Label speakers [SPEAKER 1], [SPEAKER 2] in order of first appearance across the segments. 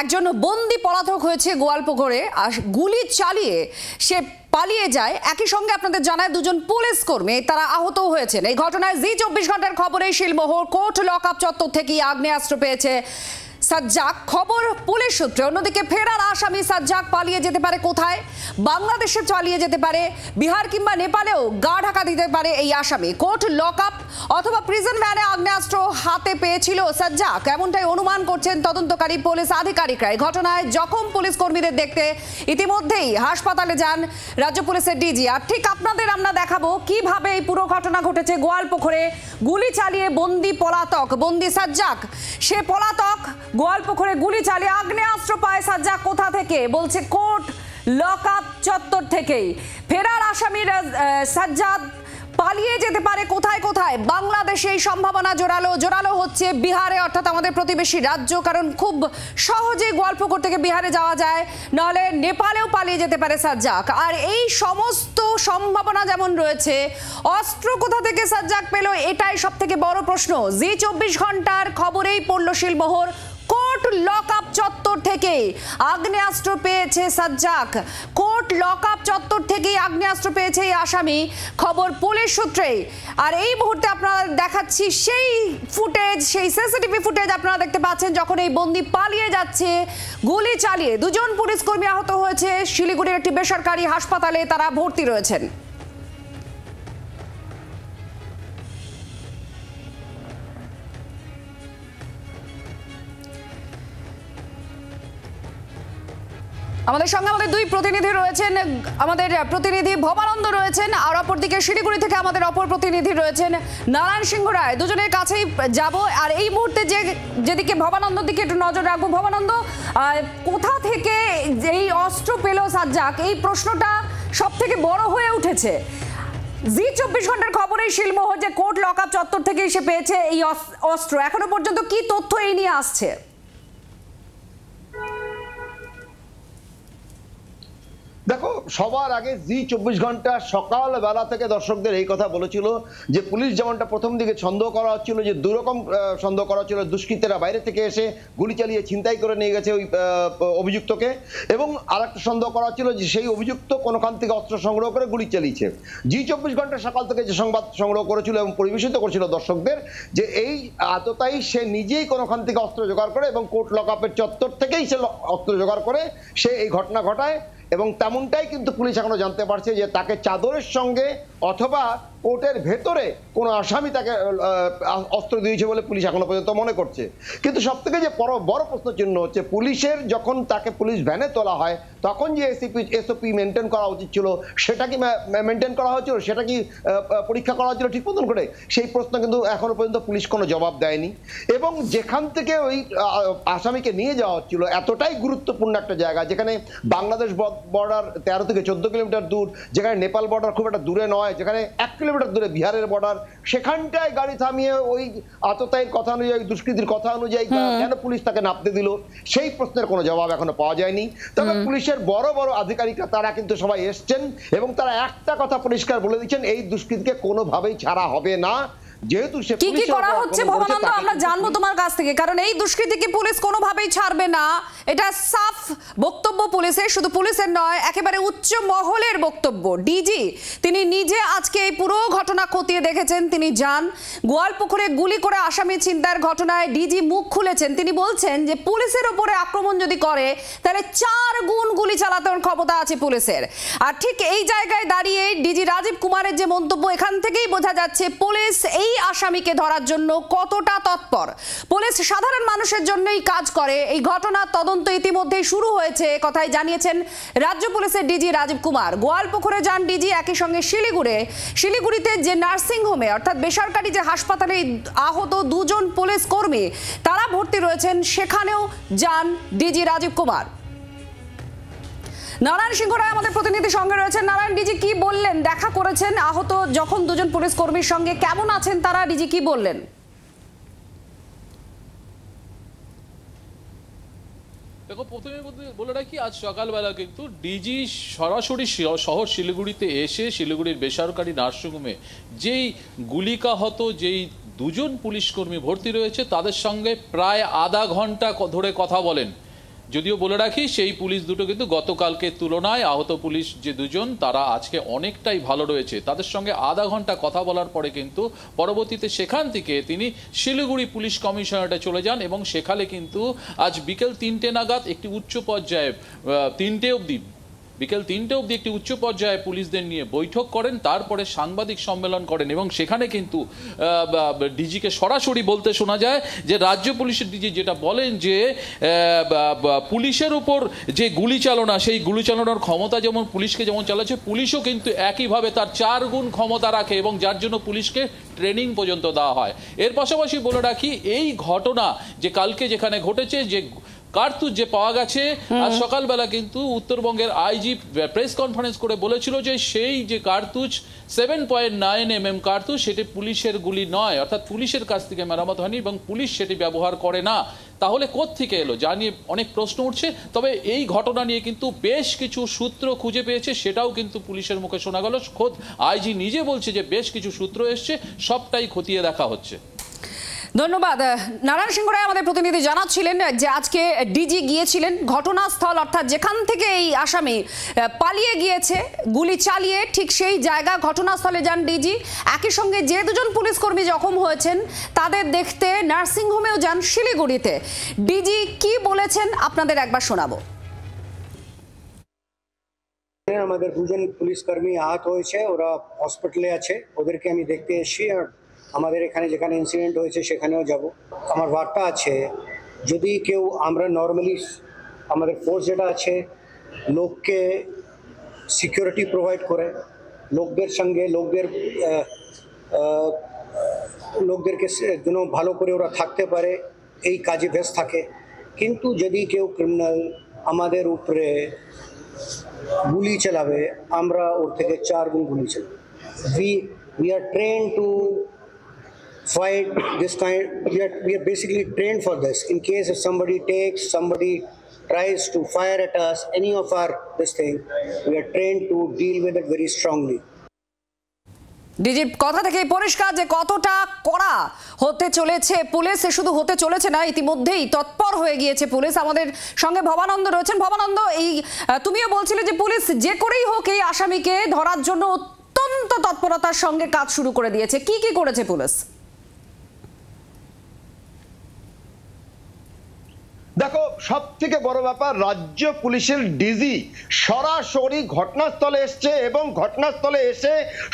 [SPEAKER 1] একজন বন্দি পলাতক হয়েছে গোয়ালপুকুরে আর গুলি চালিয়ে সে পালিয়ে যায়। একই সঙ্গে আপনাদের জানায় দুজন পুলিশ কর্মী তারা আহত হয়েছেন। এই ঘটনায় জি 24 ঘন্টার খবরে শিলমোহর কোর্ট লকআপ চত্বর থেকে আগ্নেয়াস্ত্র পেয়েছে সাজ্জাক। খবর পুলিশ সূত্রে। অন্যদিকে ফেরার আসামি সাজ্জাক পালিয়ে যেতে পারে কোথায়? বাংলাদেশে চালিয়ে যেতে পারে, বিহার কিংবা নেপালেও গা ঢাকা দিতে পারে এই আসামি। কোর্ট লকআপ অথবা প্রিজন ভ্যানে আগ্নেয়াস্ত্র হাতে পেয়েছিল সাজ্জাক, এমনটাই অনুমান করছেন তদন্তকারী পুলিশ আধিকারিকরা। এই ঘটনায় জখম পুলিশ কর্মীদের দেখতে ইতিমধ্যেই হাসপাতালে যান রাজ্য পুলিশের ডিজি। আর ঠিক আপনাদের আমরা দেখাবো কিভাবে এই পুরো ঘটনা ঘটেছে। গোয়ালপুকুরে গুলি চালিয়ে বন্দি সাজ্জাক, সে পলাতক। গোয়ালপুকুরে গুলি চালিয়ে আগ্নেয়াস্ত্র পায় সাজ্জাক কোথা থেকে? বলছে কোর্ট লকআপ চত্বর থেকেই। ফেরার আসামির সাজ্জাদ পালিয়ে যেতে পারে কোথায় কোথায়? বাংলাদেশে এই সম্ভাবনা জোরালো হচ্ছে বিহারে, অর্থাৎ আমাদের প্রতিবেশী রাজ্য। কারণ খুব সহজেই গোয়ালপুকুর থেকে বিহারে যাওয়া যায়, নাহলে নেপালেও পালিয়ে যেতে পারে সাজ্জাক। আর এই সমস্ত সম্ভাবনা যেমন রয়েছে, অস্ত্র কোথা থেকে সাজ্জাক পেল, এটাই সব থেকে বড় প্রশ্ন। জি 24 ঘন্টার খবরেই পড়ল শিলমোহর কোর্ট লকআপ চত্বর থেকে আগ্নেয়াস্ত্র পেয়েছে সাজ্জাক। কোর্ট লকআপ চত্বর থেকেই আগ্নেয়াস্ত্র পেয়েছে এই আসামি, খবর পুলিশ সূত্রে। আর এই মুহূর্তে আপনারা দেখাচ্ছি সেই ফুটেজ, সেই সিসিটিভি ফুটেজ আপনারা দেখতে পাচ্ছেন যখন এই বন্দি পালিয়ে যাচ্ছে গুলি চালিয়ে। দুজন পুলিশ কর্মী আহত হয়েছে। শিলিগুড়ির একটি বেসরকারি হাসপাতালে তারা ভর্তি রয়েছেন। আমাদের সঙ্গে আমাদের দুই প্রতিনিধি রয়েছেন। আমাদের প্রতিনিধি ভবানন্দ রয়েছেন, আর অপরদিকে শিলিগুড়ি থেকে আমাদের অপর প্রতিনিধি রয়েছেন নারায়ণ সিংহ রায়। দুজনের কাছেই যাব। আর এই মুহূর্তে যেদিকে ভবানন্দর দিকে একটু নজর রাখবো। ভবানন্দ, কোথা থেকে এই অস্ত্র পেল সাজ্জাক, এই প্রশ্নটা সব থেকে বড় হয়ে উঠেছে। জি 24 ঘন্টার খবরে শিলমোহর যে কোর্ট লকআপ চত্বর থেকে সে পেয়েছে এই অস্ত্র, এখনো পর্যন্ত কি তথ্য এই নিয়ে আসছে?
[SPEAKER 2] দেখো, সবার আগে জি 24 ঘন্টা সকালবেলা থেকে দর্শকদের এই কথা বলেছিল যে পুলিশ যেমনটা প্রথম দিকে সন্দেহ করা হচ্ছিল, যে দুরকম সন্দেহ করা হচ্ছিল, দুষ্কৃতীরা বাইরে থেকে এসে গুলি চালিয়ে ছিনতাই করে নিয়ে গেছে ওই অভিযুক্তকে, এবং আরেকটা সন্দেহ করা হচ্ছিল যে সেই অভিযুক্ত কোনোখান থেকে অস্ত্র সংগ্রহ করে গুলি চালিয়েছে। জি 24 ঘন্টা সকাল থেকে যে সংবাদ সংগ্রহ করেছিল এবং পরিবেশিত করেছিল দর্শকদের, যে এই আততায়ী সে নিজেই কোনোখান থেকে অস্ত্র জোগাড় করে এবং কোর্ট লকআপের চত্বর থেকেই সে অস্ত্র জোগাড় করে সে এই ঘটনা ঘটায়। এবং তেমনটাই কিন্তু পুলিশ এখনো জানতে পারছে যে তাকে চাদরের সঙ্গে অথবা কোর্টের ভেতরে কোনো আসামি তাকে অস্ত্র দিয়েছে বলে পুলিশ এখনো পর্যন্ত মনে করছে। কিন্তু সব থেকে যে বড় প্রশ্ন চিহ্ন হচ্ছে, পুলিশের যখন তাকে পুলিশ ভ্যানে তোলা হয় তখন যে এসওপি মেনটেন করা উচিত ছিল, সেটা কি মেনটেন করা হয়েছিল, সেটা কি পরীক্ষা করা হয়েছিল ঠিক মতন করে, সেই প্রশ্ন কিন্তু এখনো পর্যন্ত পুলিশ কোনো জবাব দেয়নি। এবং যেখান থেকে ওই আসামিকে নিয়ে যাওয়া হচ্ছিল, এতটাই গুরুত্বপূর্ণ একটা জায়গা যেখানে বাংলাদেশ বর্ডার 13 থেকে 14 কিলোমিটার দূর, যেখানে নেপাল বর্ডার খুব একটা দূরে নয়, যেখানে 1 কিলোমিটার দূরে বিহারের বর্ডার, সেখানটায় গাড়ি থামিয়ে ওই আততায়ীর কথা অনুযায়ী, দুষ্কৃতির কথা অনুযায়ী কেন পুলিশ তাকে নামতে দিল, সেই প্রশ্নের কোনো জবাব এখনো পাওয়া যায়নি। তবে পুলিশের বড় বড় আধিকারিকরা তারা কিন্তু সবাই এসছেন এবং তারা একটা কথা পরিষ্কার বলে দিচ্ছেন, এই দুষ্কৃতীকে কোনোভাবেই ছাড়া হবে না। যেহেতু সে
[SPEAKER 1] কি করা হচ্ছে ভবানন্দ আমরা জানবো তোমার কাছ থেকে, কারণ এই দুষ্কৃতীকে পুলিশ কোনোভাবেই ছাড়বে না, এটা সাফ বক্তব্য পুলিশের। শুধু পুলিশের নয়, একেবারে উচ্চ মহলের বক্তব্য। ডিজি তিনি নিজে আজকে এই পুরো ঘটনা খতিয়ে দেখেছেন। তিনি যান গোয়ালপুকুরে গুলি করে আসামি ছিনতাইয়ের ঘটনায়। ডিজি মুখ খুলেছেন, তিনি বলছেন যে পুলিশের উপরে আক্রমণ যদি করে তাহলে 4 গুণ গুলি চালাতে ক্ষমতা আছে পুলিশের। আর ঠিক এই জায়গায় দাঁড়িয়ে ডিজি রাজীব কুমারের যে মন্তব্য, এখান থেকেই বোঝা যাচ্ছে পুলিশ এই আসামিকে ধরার জন্য কতটা তৎপর। পুলিশ সাধারণ মানুষের জন্যই কাজ করে। এই ঘটনার তদন্ত ইতিমধ্যেই শুরু হয়েছে, কথাই জানিয়েছেন রাজ্য পুলিশের ডিজি রাজীব কুমার। গোয়ালপুকুরে যান ডিজি, একই সঙ্গে শিলিগুড়িতে যে নার্সিং হোমে অর্থাৎ বেসরকারি যে হাসপাতালে আহত দুজন পুলিশ কর্মী তারা ভর্তি রয়েছেন, সেখানেও যান ডিজি রাজীব কুমার। নারায়ণ সিংহ রায় আমাদের প্রতিনিধি সঙ্গে রয়েছেন। নারায়ণ, ডিজি কি বললেন? দেখা করেছেন আহত যখন দুজন পুলিশ কর্মীর সঙ্গে, কেমন আছেন তারা? ডিজি কি বললেন?
[SPEAKER 3] দেখো, প্রথমে বলে রাখি, আজ সকালবেলা কিন্তু ডিজি সরাসরি শহর শিলিগুড়িতে এসে শিলিগুড়ির বেসরকারি নার্সিংহোমে যেই গুলিকাহত যেই দুজন পুলিশ কর্মী ভর্তি রয়েছে তাদের সঙ্গে প্রায় আধা ঘন্টা ধরে কথা বলেন। যদিও বলে রাখি সেই পুলিশ দুটো কিন্তু গতকালকে তুলনায় আহত পুলিশ যে দুজন তারা আজকে অনেকটাই ভালো রয়েছে। তাদের সঙ্গে আধা ঘন্টা কথা বলার পরে কিন্তু পরবর্তীতে সেখান থেকে তিনি শিলিগুড়ি পুলিশ কমিশনারেটে চলে যান এবং সেখানে কিন্তু আজ বিকেল 3টে নাগাদ একটি উচ্চ পর্যায়ে বিকেল 3টে অবধি একটি উচ্চ পর্যায়ে পুলিশদের নিয়ে বৈঠক করেন, তারপরে সাংবাদিক সম্মেলন করেন এবং সেখানে কিন্তু ডিজিকে সরাসরি বলতে শোনা যায় যে রাজ্য পুলিশের ডিজি যেটা বলেন যে পুলিশের উপর যে গুলি চালনা, সেই গুলি চালানোর ক্ষমতা যেমন পুলিশকে যেমন চালাচ্ছে, পুলিশও কিন্তু একইভাবে তার 4 গুণ ক্ষমতা রাখে এবং যার জন্য পুলিশকে ট্রেনিং পর্যন্ত দেওয়া হয়। এর পাশাপাশি বলে রাখি এই ঘটনা যে কালকে যেখানে ঘটেছে, যে কার্তুজ যে পাওয়া গেছে, আজ সকালবেলা কিন্তু উত্তরবঙ্গের আইজি প্রেস কনফারেন্স করে বলেছিল যে সেই যে কার্তুজ 7.9mm কার্তুজ, সেটি পুলিশের গুলি নয়, অর্থাৎ পুলিশের কাছ থেকে মেরামত হয়নি এবং পুলিশ সেটি ব্যবহার করে না। তাহলে কোত্থেকে এলো জানিয়ে অনেক প্রশ্ন উঠছে। তবে এই ঘটনা নিয়ে কিন্তু বেশ কিছু সূত্র খুঁজে পেয়েছে, সেটাও কিন্তু পুলিশের মুখে শোনা গেল। খোদ আইজি নিজে বলছে যে বেশ কিছু সূত্র এসছে, সবটাই খতিয়ে দেখা হচ্ছে।
[SPEAKER 1] ধন্যবাদ। নারায়ণ সিংহ রায় আমাদের প্রতিনিধি জানাচ্ছিলেন যে আজকে ডিজি গিয়েছিলেন ঘটনাস্থল, অর্থাৎ যেখান থেকে এই আসামি পালিয়ে গিয়েছে গুলি চালিয়ে, ঠিক সেই জায়গা ঘটনাস্থলে যান ডিজি। একই সঙ্গে যে দুজন পুলিশ কর্মী জখম হয়েছেন তাদের দেখতে নার্সিংহোমেও যান শিলিগুড়িতে। ডিজি কি বলেছেন আপনাদের একবার শোনাবো।
[SPEAKER 4] আমাদের দুজন পুলিশ কর্মী আহত হয়েছে, ওরা হসপিটালে আছে, ওদেরকে আমি দেখতে এসেছি। আর আমাদের এখানে যেখানে ইনসিডেন্ট হয়েছে সেখানেও যাব। আমার বার্তা আছে, যদি কেউ, আমরা নর্মালি আমাদের ফোর্স যেটা আছে লোককে সিকিউরিটি প্রোভাইড করে, লোকদের সঙ্গে লোকদেরকে যেন ভালো করে ওরা থাকতে পারে এই কাজে ব্যস্ত থাকে। কিন্তু যদি কেউ ক্রিমিনাল আমাদের উপরে গুলি চালাবে, আমরা ওর থেকে 4 গুণ গুলি চালাবো। We are trained to fight this kind. We are basically trained for this. In case if somebody tries to fire at us, any of this thing, we are trained to deal with it very strongly.
[SPEAKER 1] ডিজির কথা থেকে পরিষ্কার যে কতটা কড়া হতে চলেছে police. শুধু হতে চলেছে না, ইতিমধ্যেই তৎপর হয়ে গিয়েছে পুলিশ। আমাদের সঙ্গে ভবানন্দ রয়েছেন। ভবানন্দ, এই তুমিও বলছিলে যে পুলিশ যে করেই হোক এই আসামিকে ধরার জন্য অত্যন্ত তৎপরতার সঙ্গে কাজ শুরু করে দিয়েছে। কি কি করেছে পুলিশ?
[SPEAKER 2] দেখো, সব থেকে বড় ব্যাপার, রাজ্য পুলিশের ডিজি সরাসরি ঘটনাস্থলে এসছে এবং ঘটনাস্থলে এসে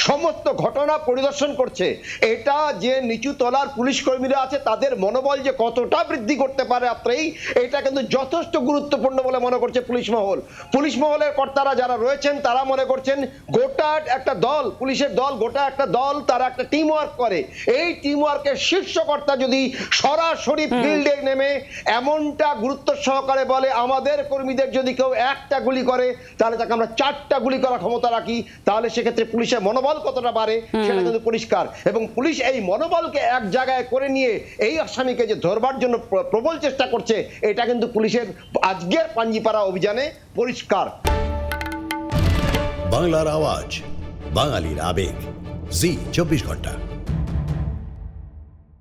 [SPEAKER 2] সমস্ত ঘটনা পরিদর্শন করছে। এটা যে নিচু তলার পুলিশ কর্মীরা আছে তাদের মনোবল যে কতটা বৃদ্ধি করতে পারে রাত্রেই, এটা কিন্তু যথেষ্ট গুরুত্বপূর্ণ বলে মনে করছে পুলিশ মহল। পুলিশ মহলের কর্তারা যারা রয়েছেন তারা মনে করছেন গোটা একটা দল, পুলিশের দল, গোটা একটা দল, তারা একটা টিম ওয়ার্ক করে। এই টিম ওয়ার্কের শীর্ষ কর্তা যদি সরাসরি ফিল্ডে নেমে এমনটা গুরুত্ব সহকারে বলে আমাদের কর্মীদের যদি কেউ একটা গুলি করে তাহলে তাকে আমরা 4টা গুলি করার ক্ষমতা রাখি, তাহলে সেক্ষেত্রে পুলিশের মনোবল কতটা বাড়ে সেটা কিন্তু পরিষ্কার। এবং পুলিশ এই মনোবলকে এক জায়গায় করে নিয়ে এই আসামিকে যে ধরবার জন্য প্রবল চেষ্টা করছে, এটা কিন্তু পুলিশের আজকের পাঞ্জিপাড়া অভিযানে পরিষ্কার।
[SPEAKER 5] বাংলার আওয়াজ, বাঙালির আবেগ, জি 24 ঘন্টা।